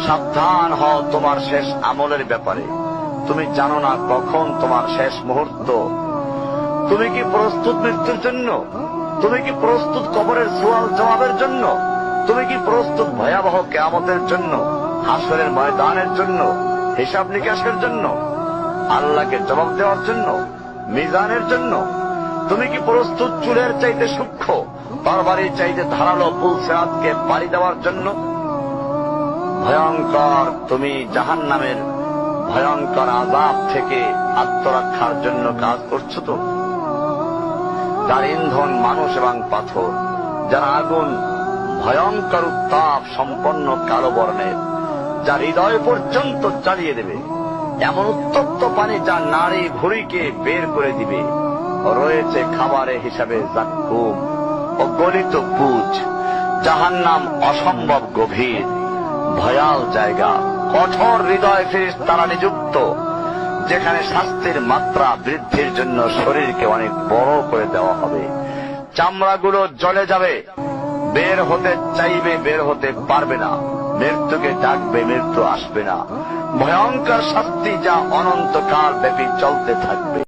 সাবধান হও তোমার শেষ আমলের ব্যাপারে। তুমি জানো না কখন তোমার শেষ মুহূর্ত। তুমি কি প্রস্তুত মৃত্যুর জন্য? তুমি কি প্রস্তুত কবরের সওয়াল জবাবের জন্য? তুমি কি প্রস্তুত ভয়াবহ কিয়ামতের জন্য, হাসরের ময়দানের জন্য, হিসাব নিকাশের জন্য, আল্লাহকে জবাব দেওয়ার জন্য, মিজানের জন্য? তুমি কি প্রস্তুত চুলের চাইতে সূক্ষ্ম, তরবারির চাইতে ধারালো পুলসিরাতকে পাড়ি দেওয়ার জন্য? ভয়ঙ্কর তুমি জাহান্নামের ভয়ঙ্কর আযাব থেকে আত্মরক্ষার জন্য কাজ করছো তো? যার ইন্ধন মানুষ এবং পাথর, যার আগুন ভয়ঙ্কর উত্তাপ সম্পন্ন কালো বর্ণের, যা হৃদয় পর্যন্ত জ্বালিয়ে দেবে, এমন উত্তপ্ত পানি যা নাড়ি ভুঁড়িকে বের করে দিবে। রয়েছে খাবারে হিসাবে জাক্কুম ও গলিত পুজ। জাহান্নাম অসম্ভব গভীর, ভয়াল জায়গা, কঠোর হৃদয় ফেরেশতারা নিযুক্ত, যেখানে শাস্তির মাত্রা বৃদ্ধির জন্য শরীরকে অনেক বড় করে দেওয়া হবে। চামড়াগুলো জ্বলে যাবে, বের হতে চাইবে, বের হতে পারবে না। মৃত্যুকে ডাকবে, মৃত্যু আসবে না। ভয়ঙ্কর শাস্তি যা অনন্তকাল ব্যাপী চলতে থাকবে।